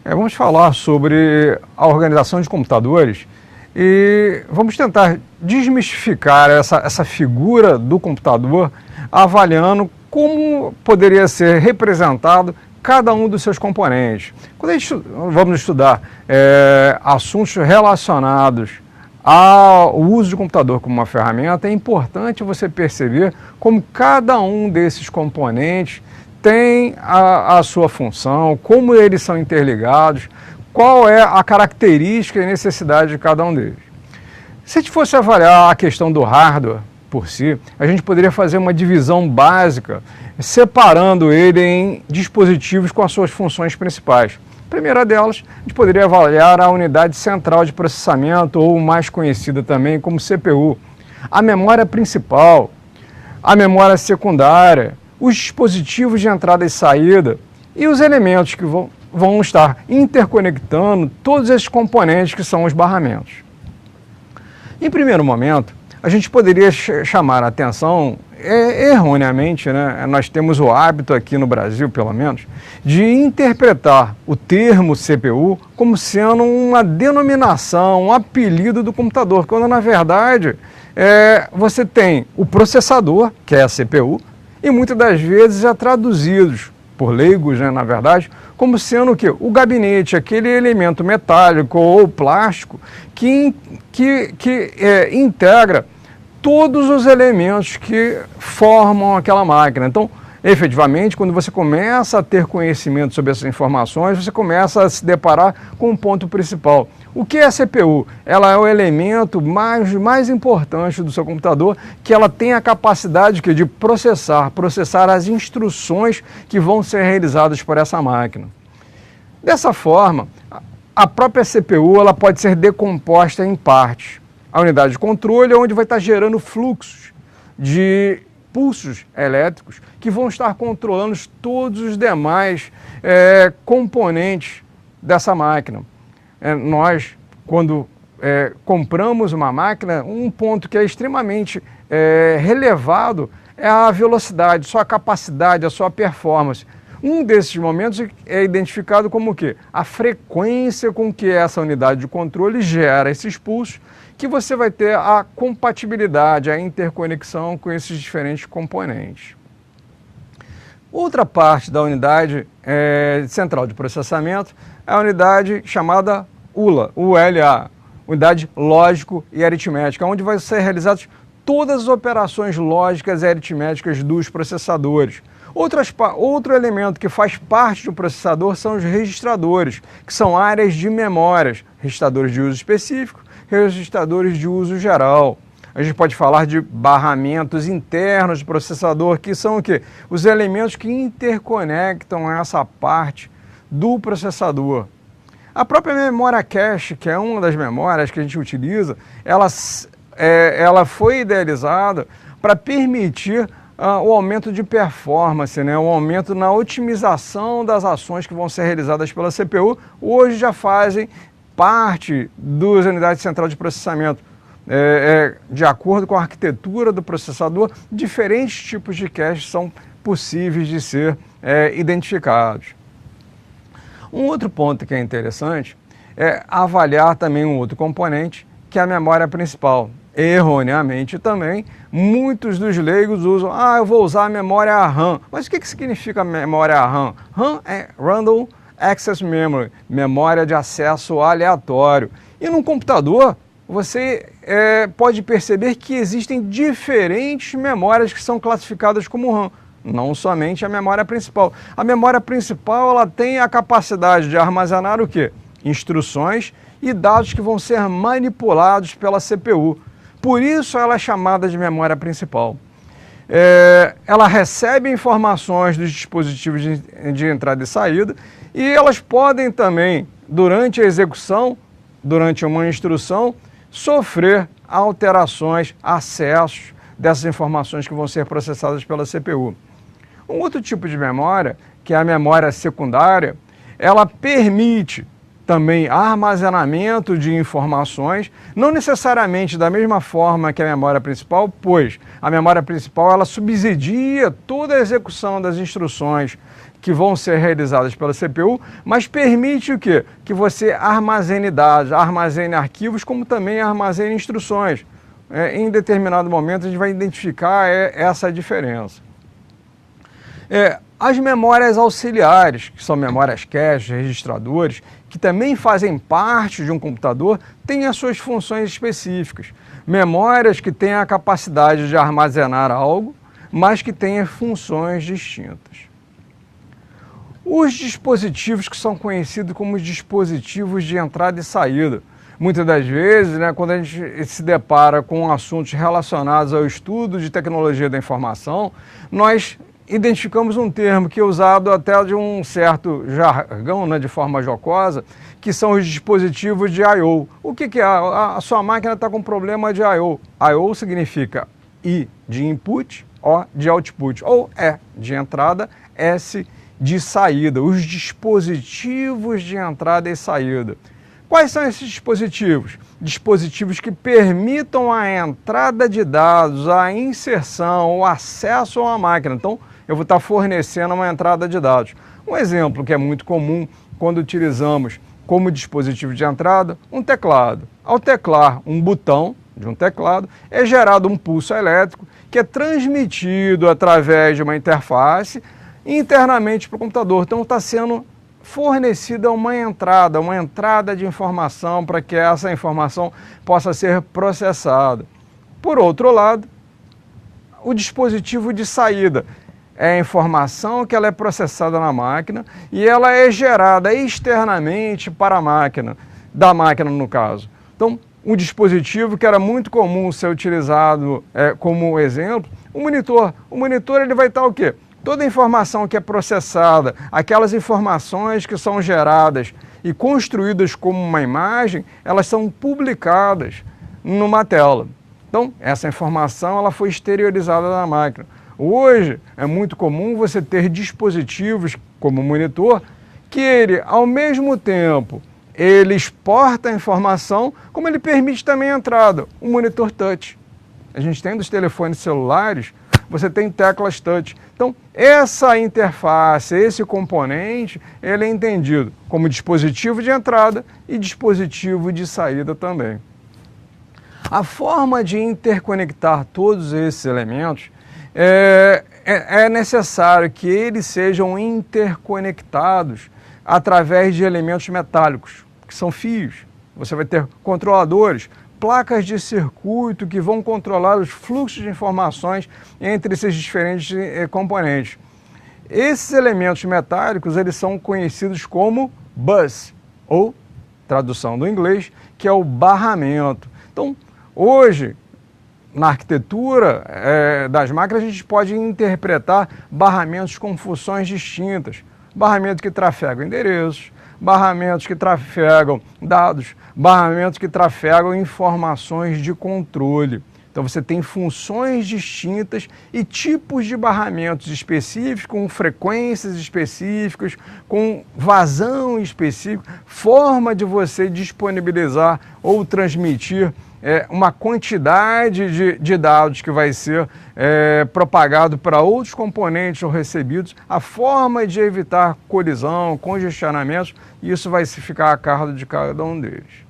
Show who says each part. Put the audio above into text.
Speaker 1: Vamos falar sobre a organização de computadores e vamos tentar desmistificar essa figura do computador, avaliando como poderia ser representado cada um dos seus componentes. Quando vamos estudar assuntos relacionados ao uso do computador como uma ferramenta, é importante você perceber como cada um desses componentes tem a sua função, como eles são interligados, qual é a característica e necessidade de cada um deles. Se a gente fosse avaliar a questão do hardware por si, a gente poderia fazer uma divisão básica, separando ele em dispositivos com as suas funções principais. A primeira delas, a gente poderia avaliar a unidade central de processamento, ou mais conhecida também como CPU, a memória principal, a memória secundária, os dispositivos de entrada e saída e os elementos que vão estar interconectando todos esses componentes que são os barramentos. Em primeiro momento, a gente poderia chamar a atenção, erroneamente, né? Nós temos o hábito aqui no Brasil, pelo menos, de interpretar o termo CPU como sendo uma denominação, um apelido do computador, quando na verdade você tem o processador, que é a CPU, e muitas das vezes é traduzidos por leigos, né, na verdade, como sendo o quê? O gabinete, aquele elemento metálico ou plástico que integra todos os elementos que formam aquela máquina. Então, efetivamente, quando você começa a ter conhecimento sobre essas informações, você começa a se deparar com um ponto principal. O que é a CPU? Ela é o elemento mais importante do seu computador, que ela tem a capacidade de processar as instruções que vão ser realizadas por essa máquina. Dessa forma, a própria CPU ela pode ser decomposta em partes. A unidade de controle é onde vai estar gerando fluxos de pulsos elétricos que vão estar controlando todos os demais componentes dessa máquina. Nós, quando compramos uma máquina, um ponto que é extremamente relevado é a velocidade, sua capacidade, a sua performance. Um desses momentos é identificado como o quê? A frequência com que essa unidade de controle gera esses pulsos, que você vai ter a compatibilidade, a interconexão com esses diferentes componentes. Outra parte da unidade central de processamento é a unidade chamada ULA, unidade lógico e aritmética, onde vai ser realizadas todas as operações lógicas e aritméticas dos processadores. Outro elemento que faz parte do processador são os registradores, que são áreas de memórias, registradores de uso específico, registradores de uso geral. A gente pode falar de barramentos internos do processador, que são o quê? Os elementos que interconectam essa parte do processador. A própria memória cache, que é uma das memórias que a gente utiliza, ela foi idealizada para permitir o aumento de performance, né? O aumento na otimização das ações que vão ser realizadas pela CPU, hoje já fazem parte das unidades centrais de processamento. De acordo com a arquitetura do processador, diferentes tipos de caches são possíveis de ser identificados. Um outro ponto que é interessante é avaliar também um outro componente, que é a memória principal. Erroneamente também, muitos dos leigos usam, eu vou usar a memória RAM. Mas o que significa a memória RAM? RAM é Random Access Memory, memória de acesso aleatório. E no computador, você pode perceber que existem diferentes memórias que são classificadas como RAM, não somente a memória principal. A memória principal ela tem a capacidade de armazenar o quê? Instruções e dados que vão ser manipulados pela CPU. Por isso ela é chamada de memória principal. Ela recebe informações dos dispositivos de entrada e saída e elas podem também, durante a execução, durante uma instrução, sofrer alterações, acessos dessas informações que vão ser processadas pela CPU. Um outro tipo de memória, que é a memória secundária, ela permite também armazenamento de informações, não necessariamente da mesma forma que a memória principal, pois a memória principal ela subsidia toda a execução das instruções que vão ser realizadas pela CPU, mas permite o quê? Que você armazene dados, armazene arquivos, como também armazene instruções. Em determinado momento a gente vai identificar essa diferença. As memórias auxiliares, que são memórias cache, registradores, que também fazem parte de um computador, têm as suas funções específicas. Memórias que têm a capacidade de armazenar algo, mas que têm funções distintas. Os dispositivos que são conhecidos como dispositivos de entrada e saída. Muitas das vezes, quando a gente se depara com assuntos relacionados ao estudo de tecnologia da informação, nós identificamos um termo que é usado até de um certo jargão, de forma jocosa, que são os dispositivos de I/O. O que é? A sua máquina está com problema de I/O. I/O significa I de input, O de output, ou E de entrada, S de saída. Os dispositivos de entrada e saída. Quais são esses dispositivos? Dispositivos que permitam a entrada de dados, a inserção, o acesso a uma máquina. Então, eu vou estar fornecendo uma entrada de dados. Um exemplo que é muito comum quando utilizamos como dispositivo de entrada, um teclado. Ao teclar um botão de um teclado, é gerado um pulso elétrico que é transmitido através de uma interface internamente para o computador. Então, está sendo fornecida uma entrada de informação para que essa informação possa ser processada. Por outro lado, o dispositivo de saída é a informação que ela é processada na máquina e ela é gerada externamente para a máquina, da máquina no caso. Então, um dispositivo que era muito comum ser utilizado como exemplo, o monitor. O monitor ele vai estar o quê? Toda a informação que é processada, aquelas informações que são geradas e construídas como uma imagem, elas são publicadas numa tela. Então, essa informação ela foi exteriorizada na máquina. Hoje, é muito comum você ter dispositivos como o monitor, que ele, ao mesmo tempo, ele exporta a informação, como ele permite também a entrada, um monitor touch. A gente tem dos telefones celulares, você tem teclas touch. Então, essa interface, esse componente, ele é entendido como dispositivo de entrada e dispositivo de saída também. A forma de interconectar todos esses elementos é necessário que eles sejam interconectados através de elementos metálicos, que são fios. Você vai ter controladores, placas de circuito que vão controlar os fluxos de informações entre esses diferentes componentes. Esses elementos metálicos eles são conhecidos como bus, ou, tradução do inglês, que é o barramento. Então, hoje, na arquitetura das máquinas, a gente pode interpretar barramentos com funções distintas. Barramento que trafega endereços, barramentos que trafegam dados, barramentos que trafegam informações de controle. Então você tem funções distintas e tipos de barramentos específicos, com frequências específicas, com vazão específico, forma de você disponibilizar ou transmitir uma quantidade de dados que vai ser propagado para outros componentes ou recebidos, a forma de evitar colisão, congestionamentos, e isso vai ficar a cargo de cada um deles.